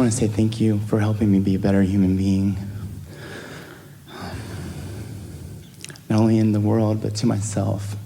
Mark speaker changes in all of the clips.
Speaker 1: I want to say thank you for helping me be a better human being. Not only in the world, but to myself.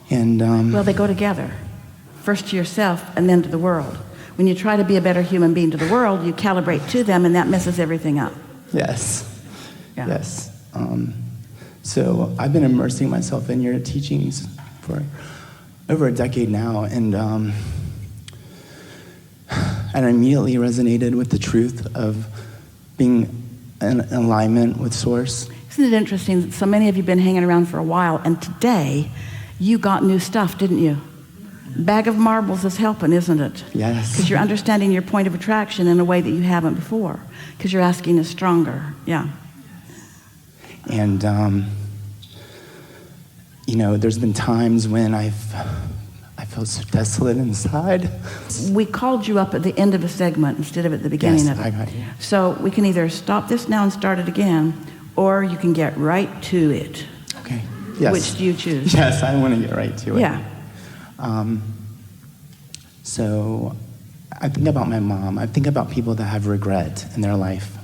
Speaker 1: And
Speaker 2: well, they go together. First to yourself and then to the world. When you try to be a better human being to the world, you calibrate to them, and that messes everything up.
Speaker 1: Yes.
Speaker 2: Yeah.
Speaker 1: Yes. So I've been immersing myself in your teachings for over a decade now, and I immediately resonated with the truth of being in alignment with Source.
Speaker 2: Isn't it interesting that so many of you have been hanging around for a while, and today you got new stuff, didn't you? Bag of marbles is helping, isn't it?
Speaker 1: Yes.
Speaker 2: Because you're understanding your point of attraction in a way that you haven't before, because you're asking is stronger. Yeah.
Speaker 1: And, there's been times when I felt so desolate inside.
Speaker 2: We called you up at the end of a segment instead of at the beginning
Speaker 1: Yes,
Speaker 2: of it.
Speaker 1: I got you.
Speaker 2: So we can either stop this now and start it again, or you can get right to it.
Speaker 1: Okay. Yes.
Speaker 2: Which do you choose?
Speaker 1: Yes, I want to get right to it.
Speaker 2: Yeah.
Speaker 1: So I think about my mom. I think about people that have regret in their life.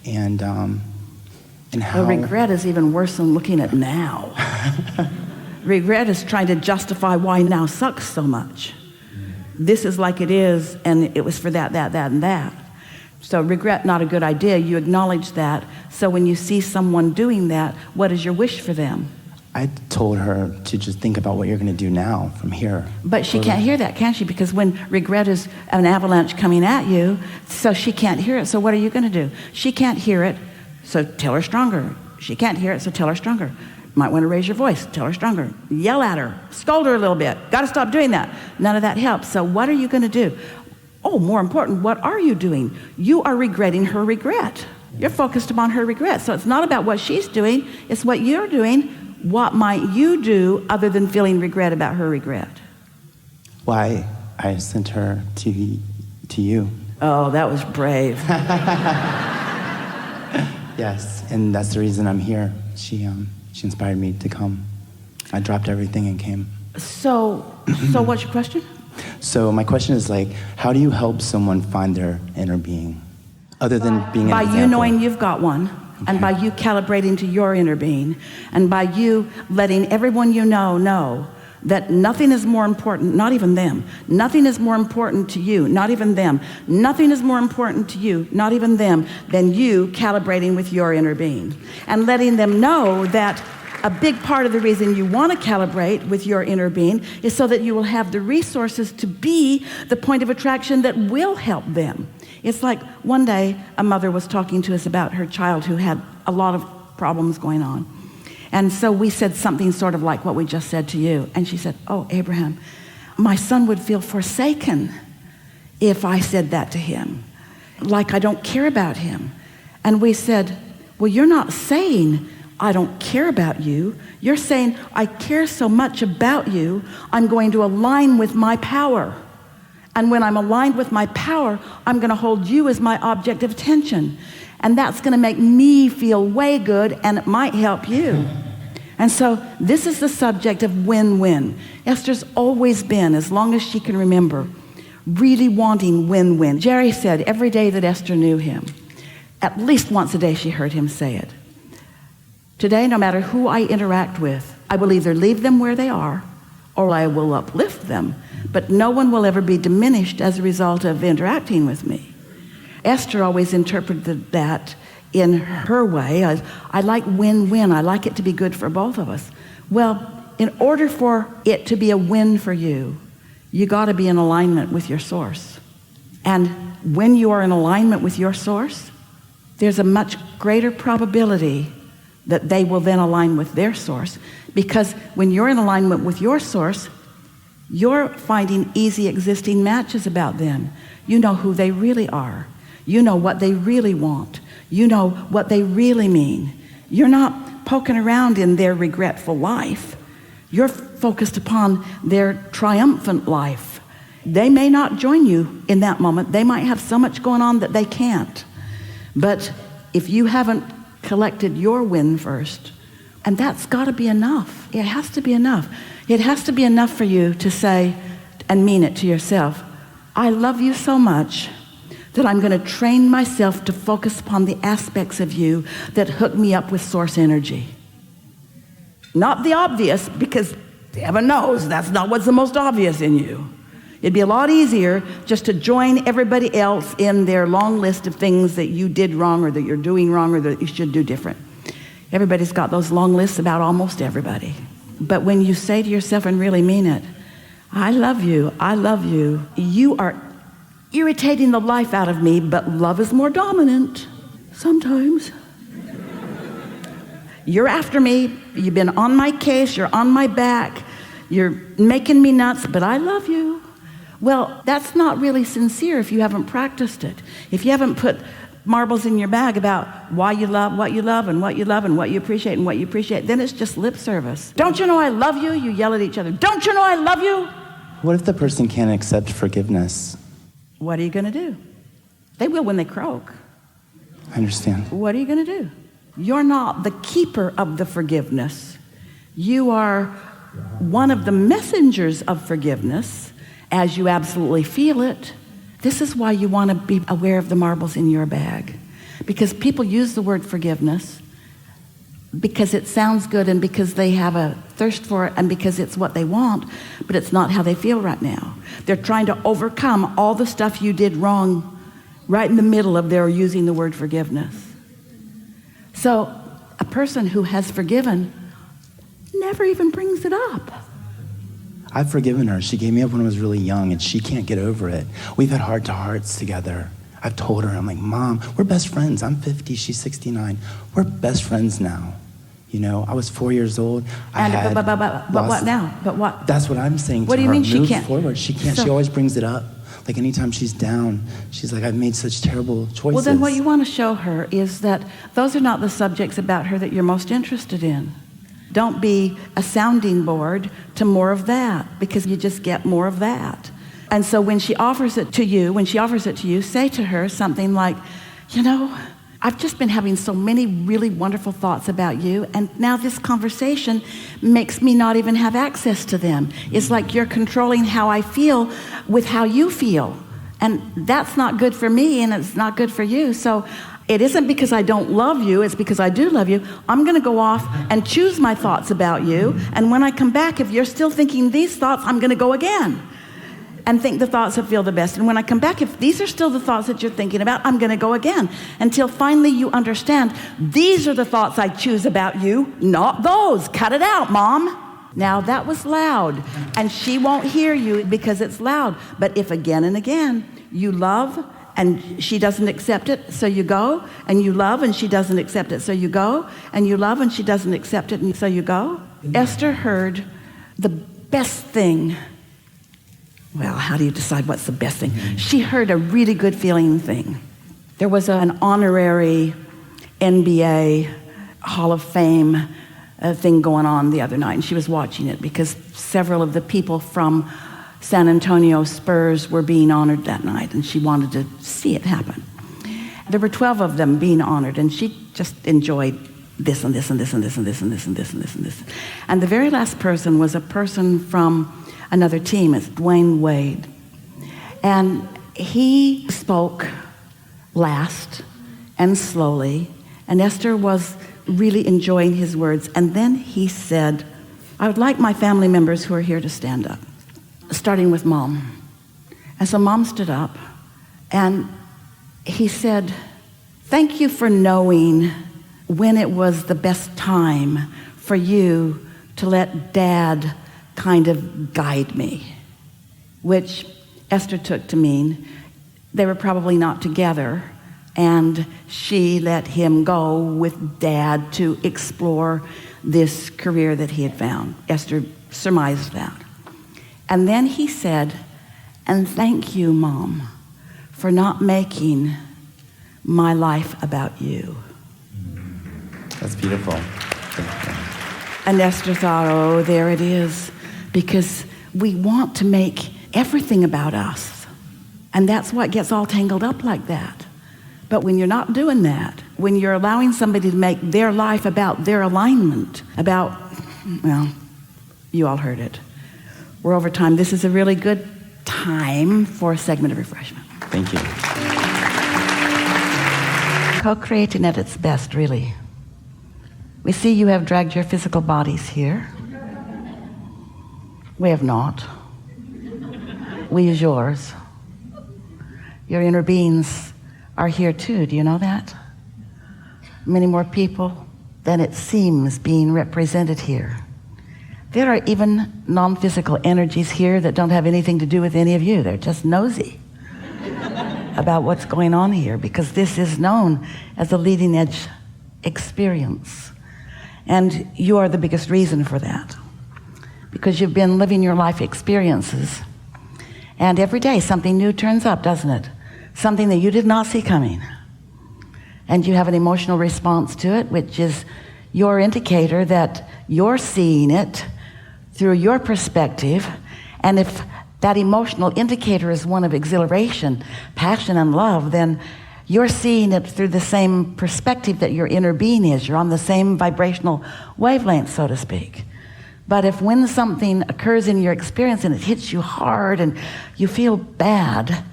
Speaker 1: And how...
Speaker 2: Well, regret is even worse than looking at now. Regret is trying to justify why now sucks so much. This is like it is, and it was for that, and that. So regret, not a good idea. You acknowledge that. So when you see someone doing that, what is your wish for them?
Speaker 1: I told her to just think about what you're going to do now from here.
Speaker 2: But she can't hear that, can she? Because when regret is an avalanche coming at you, so she can't hear it. So what are you going to do? She can't hear it, so tell her stronger. She can't hear it, so tell her stronger. Might want to raise your voice, tell her stronger. Yell at her, scold her a little bit. Got to stop doing that. None of that helps. So what are you going to do? Oh, more important, what are you doing? You are regretting her regret. You're focused upon her regret. So it's not about what she's doing, it's what you're doing. What might you do other than feeling regret about her regret?
Speaker 1: Why I sent her to you.
Speaker 2: Oh, that was brave.
Speaker 1: Yes, and that's the reason I'm here. She inspired me to come. I dropped everything and came.
Speaker 2: So what's your question?
Speaker 1: So my question is how do you help someone find their inner being, other than being an example?
Speaker 2: By you knowing you've got one. Okay. And by you calibrating to your inner being, and by you letting everyone you know that nothing is more important, not even them. Nothing is more important to you, not even them. Nothing is more important to you, not even them, than you calibrating with your inner being. And letting them know that a big part of the reason you want to calibrate with your inner being is so that you will have the resources to be the point of attraction that will help them. It's like one day a mother was talking to us about her child who had a lot of problems going on. And so we said something sort of like what we just said to you. And she said, oh, Abraham, my son would feel forsaken if I said that to him, like I don't care about him. And we said, well, you're not saying I don't care about you. You're saying I care so much about you, I'm going to align with my power. And when I'm aligned with my power, I'm going to hold you as my object of attention. And that's going to make me feel way good, and it might help you. And so this is the subject of win-win. Esther's always been, as long as she can remember, really wanting win-win. Jerry said every day that Esther knew him, at least once a day she heard him say it. Today, no matter who I interact with, I will either leave them where they are or I will uplift them. But no one will ever be diminished as a result of interacting with me. Esther always interpreted that in her way. I like win-win. I like it to be good for both of us. Well, in order for it to be a win for you, you got to be in alignment with your source. And when you are in alignment with your source, there's a much greater probability that they will then align with their source. Because when you're in alignment with your source, you're finding easy existing matches about them. You know who they really are. You know what they really want. You know what they really mean. You're not poking around in their regretful life. You're focused upon their triumphant life. They may not join you in that moment. They might have so much going on that they can't. But if you haven't collected your win first, and that's got to be enough. It has to be enough. It has to be enough for you to say and mean it to yourself, I love you so much that I'm going to train myself to focus upon the aspects of you that hook me up with source energy. Not the obvious, because heaven knows that's not what's the most obvious in you. It'd be a lot easier just to join everybody else in their long list of things that you did wrong or that you're doing wrong or that you should do different. Everybody's got those long lists about almost everybody. But when you say to yourself and really mean it, I love you, you are irritating the life out of me, but love is more dominant sometimes. You're after me, you've been on my case, you're on my back, you're making me nuts, but I love you. Well, that's not really sincere if you haven't practiced it. If you haven't put marbles in your bag about why you love, what you love, and what you love, and what you appreciate, and what you appreciate, then it's just lip service. Don't you know I love you? You yell at each other. Don't you know I love you?
Speaker 1: What if the person can't accept forgiveness?
Speaker 2: What are you going to do? They will when they croak.
Speaker 1: I understand.
Speaker 2: What are you going to do? You're not the keeper of the forgiveness. You are one of the messengers of forgiveness as you absolutely feel it. This is why you want to be aware of the marbles in your bag. Because people use the word forgiveness because it sounds good and because they have a thirst for it and because it's what they want, but it's not how they feel right now. They're trying to overcome all the stuff you did wrong right in the middle of their using the word forgiveness. So a person who has forgiven never even brings it up.
Speaker 1: I've forgiven her. She gave me up when I was really young, and she can't get over it. We've had heart-to-hearts together. I've told her, I'm like, Mom, we're best friends. I'm 50, she's 69. We're best friends now. You know, I was 4 years old.
Speaker 2: But what now? But what?
Speaker 1: That's what I'm saying to her.
Speaker 2: What do you mean she can't?
Speaker 1: Forward. She can't. She always brings it up. Like anytime she's down, she's like, I've made such terrible choices.
Speaker 2: Well, then what you want to show her is that those are not the subjects about her that you're most interested in. Don't be a sounding board to more of that, because you just get more of that. And so when she offers it to you, say to her something like, you know, I've just been having so many really wonderful thoughts about you, and now this conversation makes me not even have access to them. It's like you're controlling how I feel with how you feel. And that's not good for me, and it's not good for you. So it isn't because I don't love you, it's because I do love you. I'm going to go off and choose my thoughts about you. And when I come back, if you're still thinking these thoughts, I'm going to go again and think the thoughts that feel the best. And when I come back, if these are still the thoughts that you're thinking about, I'm going to go again until finally you understand these are the thoughts I choose about you, not those. Cut it out, Mom. Now that was loud, and she won't hear you because it's loud. But if again and again you love and she doesn't accept it, so you go, and you love and she doesn't accept it, so you go, and you love and she doesn't accept it, and so you go. Esther heard the best thing. Well, how do you decide what's the best thing? She heard a really good feeling thing. There was an honorary NBA Hall of Fame thing going on the other night, and she was watching it because several of the people from San Antonio Spurs were being honored that night, and she wanted to see it happen. There were 12 of them being honored, and she just enjoyed this and this and this and this and this and this and this and this and this. And the very last person was a person from another team. It's Dwayne Wade. And he spoke last and slowly, and Esther was really enjoying his words. And then he said, I would like my family members who are here to stand up, starting with Mom. And so Mom stood up, and he said, thank you for knowing when it was the best time for you to let Dad kind of guide me, which Esther took to mean they were probably not together, and she let him go with Dad to explore this career that he had found. Esther surmised that. And then he said, and thank you, Mom, for not making my life about you.
Speaker 1: That's beautiful.
Speaker 2: And Esther thought, oh, there it is. Because we want to make everything about us. And that's what gets all tangled up like that. But when you're not doing that, when you're allowing somebody to make their life about their alignment, about, well, you all heard it. We're over time. This is a really good time for a segment of refreshment.
Speaker 1: Thank you.
Speaker 2: co-creating at its best, really. We see you have dragged your physical bodies here. We have not. We use yours. Your inner beings are here too. Do you know that? Many more people than it seems being represented here. There are even non-physical energies here that don't have anything to do with any of you. They're just nosy about what's going on here, because this is known as a leading edge experience. And you are the biggest reason for that, because you've been living your life experiences, and every day something new turns up, doesn't it? Something that you did not see coming. And you have an emotional response to it, which is your indicator that you're seeing it through your perspective. And if that emotional indicator is one of exhilaration, passion, and love, then you're seeing it through the same perspective that your inner being is. You're on the same vibrational wavelength, so to speak. But if when something occurs in your experience and it hits you hard and you feel bad,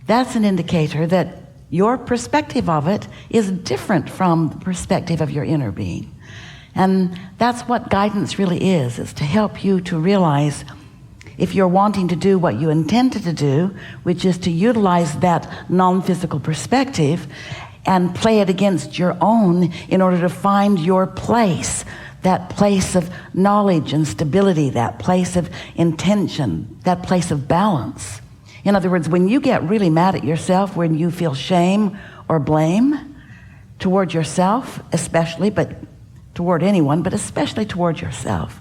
Speaker 2: that's an indicator that your perspective of it is different from the perspective of your inner being. And that's what guidance really is to help you to realize, if you're wanting to do what you intended to do, which is to utilize that non-physical perspective and play it against your own in order to find your place, that place of knowledge and stability, that place of intention, that place of balance. In other words, when you get really mad at yourself, when you feel shame or blame toward yourself, especially, but toward anyone, but especially toward yourself,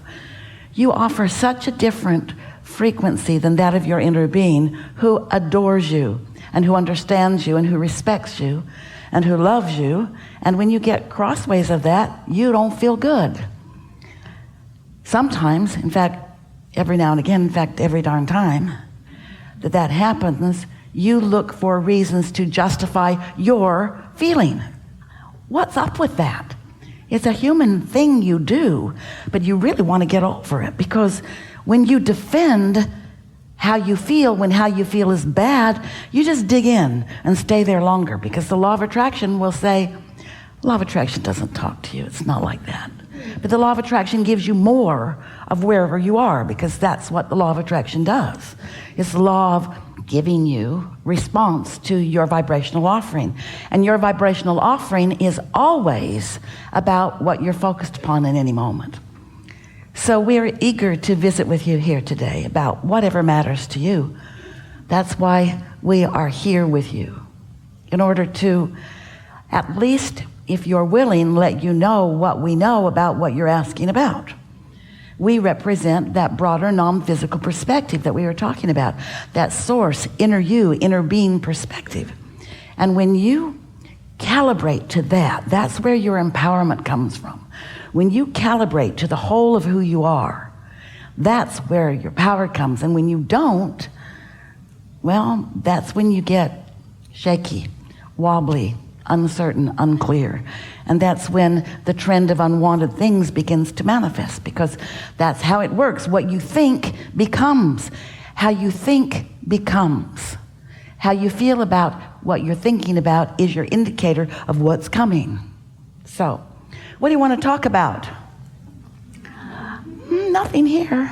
Speaker 2: you offer such a different frequency than that of your inner being, who adores you and who understands you and who respects you and who loves you. And when you get crossways of that, you don't feel good. Sometimes, in fact, every now and again, in fact, every darn time that happens, you look for reasons to justify your feeling. What's up with that? It's a human thing you do, but you really want to get over it, because when you defend how you feel, when how you feel is bad, you just dig in and stay there longer, because the law of attraction will say, law of attraction doesn't talk to you. It's not like that. But the law of attraction gives you more of wherever you are, because that's what the law of attraction does. It's the law of giving you response to your vibrational offering. And your vibrational offering is always about what you're focused upon in any moment. So we're eager to visit with you here today about whatever matters to you. That's why we are here with you, in order to, at least if you're willing, let you know what we know about what you're asking about. We represent that broader non-physical perspective that we were talking about, that source, inner you, inner being perspective. And when you calibrate to that, that's where your empowerment comes from. When you calibrate to the whole of who you are, that's where your power comes. And when you don't, well, that's when you get shaky, wobbly, uncertain, unclear. And that's when the trend of unwanted things begins to manifest, because that's how it works. What you think becomes. How you think becomes. How you feel about what you're thinking about is your indicator of what's coming. So, what do you want to talk about? Nothing here.